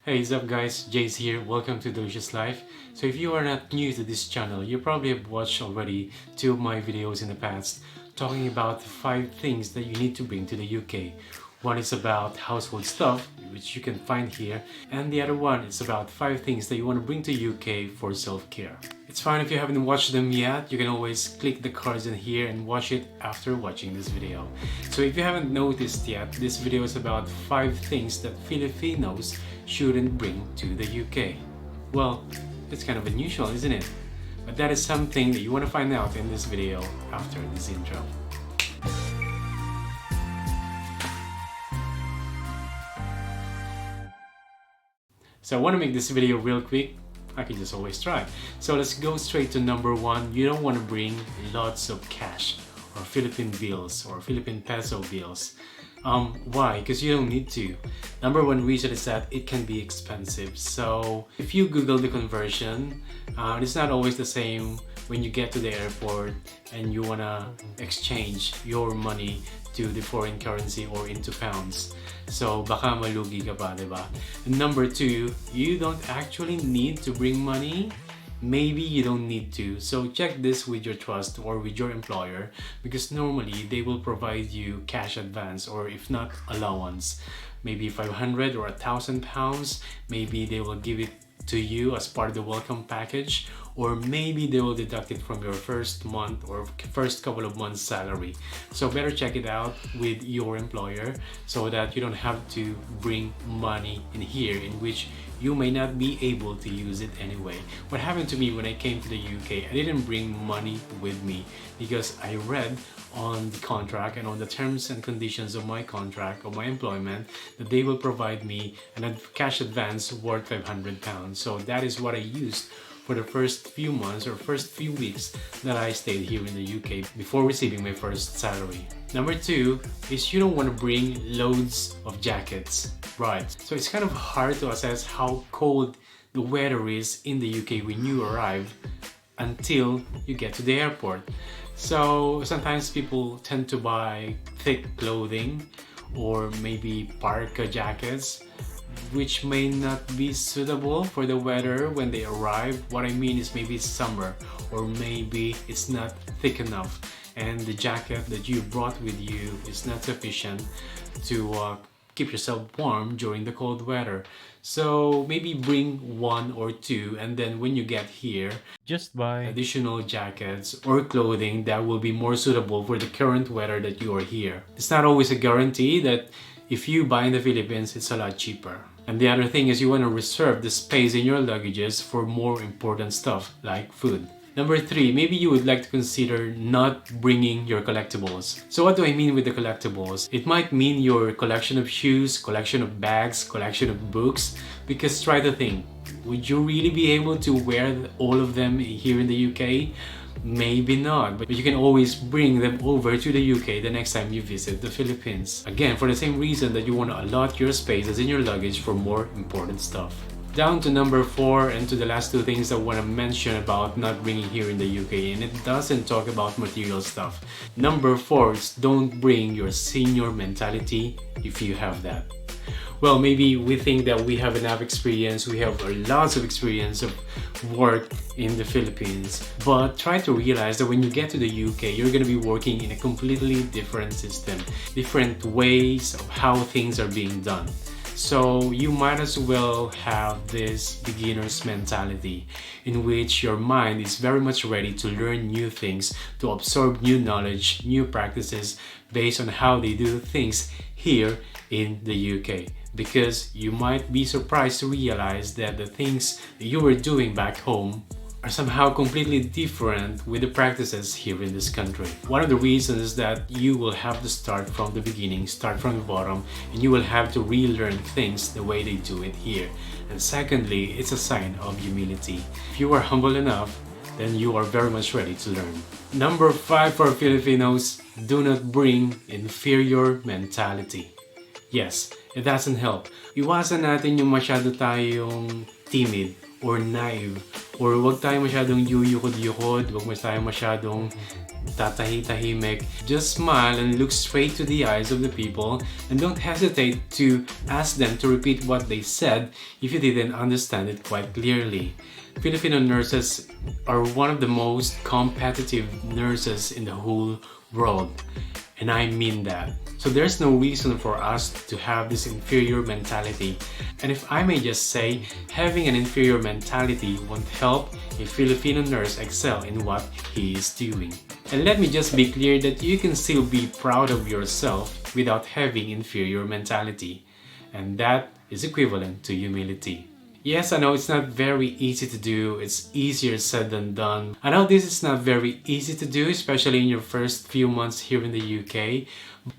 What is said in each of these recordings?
Hey, what's up guys, Jace here, welcome to Delicious Life. So if you are not new to this channel, you probably have watched already 2 of my videos in the past talking about 5 things that you need to bring to the UK. One is about household stuff, which you can find here, and the other one is about 5 things that you want to bring to UK for self-care. It's fine if you haven't watched them yet, you can always click the cards in here and watch it after watching this video. So if you haven't noticed yet, this video is about 5 things that Filipinos shouldn't bring to the UK. Well, it's kind of unusual, isn't it? But that is something that you want to find out in this video after this intro. So I want to make this video real quick. I can just always try. So let's go straight to number 1. You don't want to bring lots of cash or Philippine bills or Philippine peso bills. Why? Because you don't need to. Number 1 reason is that it can be expensive. So if you Google the conversion, it's not always the same when you get to the airport and you wanna exchange your money to the foreign currency or into pounds. So baka malugi ka pa, diba? And number 2, you don't actually need to bring money. Maybe you don't need to. So check this with your trust or with your employer, because normally they will provide you cash advance, or if not, allowance. Maybe 500 or 1,000 pounds. Maybe they will give it to you as part of the welcome package, or maybe they will deduct it from your first month or first couple of months salary. So better check it out with your employer so that you don't have to bring money in here in which you may not be able to use it anyway. What happened to me when I came to the UK, I didn't bring money with me because I read on the contract and on the terms and conditions of my contract or my employment that they will provide me a cash advance worth 500 pounds. So that is what I used for the first few months or first few weeks that I stayed here in the UK before receiving my first salary. Number 2 is you don't want to bring loads of jackets. Right, so it's kind of hard to assess how cold the weather is in the UK when you arrive until you get to the airport. So sometimes people tend to buy thick clothing or maybe parka jackets, which may not be suitable for the weather when they arrive. What I mean is maybe summer, or maybe it's not thick enough and the jacket that you brought with you is not sufficient to keep yourself warm during the cold weather. So maybe bring 1 or 2, and then when you get here, just buy additional jackets or clothing that will be more suitable for the current weather that you are here. It's not always a guarantee that if you buy in the Philippines, it's a lot cheaper. And the other thing is you want to reserve the space in your luggages for more important stuff like food. Number 3, maybe you would like to consider not bringing your collectibles. So what do I mean with the collectibles? It might mean your collection of shoes, collection of bags, collection of books, because try to think, would you really be able to wear all of them here in the UK? Maybe not, but you can always bring them over to the UK the next time you visit the Philippines. Again, for the same reason that you want to allot your spaces in your luggage for more important stuff. Down to number 4 and to the last 2 things I want to mention about not bringing here in the UK, and it doesn't talk about material stuff. Number 4 is don't bring your senior mentality if you have that. Well, maybe we think that we have enough experience, we have lots of experience of work in the Philippines, but try to realize that when you get to the UK, you're going to be working in a completely different system, different ways of how things are being done. So you might as well have this beginner's mentality in which your mind is very much ready to learn new things, to absorb new knowledge, new practices based on how they do things here in the UK. Because you might be surprised to realize that the things that you were doing back home are somehow completely different with the practices here in this country. One of the reasons is that you will have to start from the beginning, start from the bottom, and you will have to relearn things the way they do it here. And secondly, it's a sign of humility. If you are humble enough, then you are very much ready to learn. Number 5 for Filipinos, do not bring inferior mentality. Yes, it doesn't help. Iwasan natin yung masyado tayong timid or naive. Or wag tayo masyadong yuyukod-yukod, wag tayo masyadong tatahi-tahimik. Just smile and look straight to the eyes of the people and don't hesitate to ask them to repeat what they said if you didn't understand it quite clearly. Filipino nurses are one of the most competitive nurses in the whole world. And I mean that. So there's no reason for us to have this inferior mentality. And if I may just say, having an inferior mentality won't help a Filipino nurse excel in what he is doing. And let me just be clear that you can still be proud of yourself without having inferior mentality. And that is equivalent to humility. Yes, I know it's not very easy to do. It's easier said than done. I know this is not very easy to do, especially in your first few months here in the UK.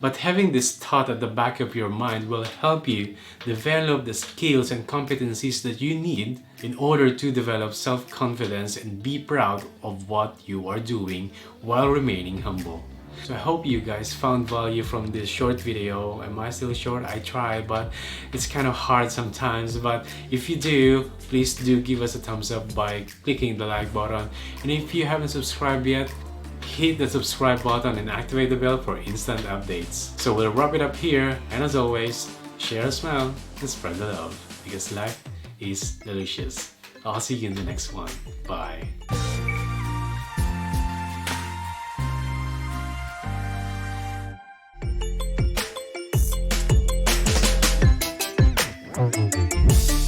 But having this thought at the back of your mind will help you develop the skills and competencies that you need in order to develop self-confidence and be proud of what you are doing while remaining humble. So I hope you guys found value from this short video. Am I still short? I try, but it's kind of hard sometimes. But if you do, please do give us a thumbs up by clicking the like button. And if you haven't subscribed yet, hit the subscribe button and activate the bell for instant updates. So we'll wrap it up here, and as always, share a smile and spread the love, because life is delicious. I'll see you in the next one. Bye. Oh,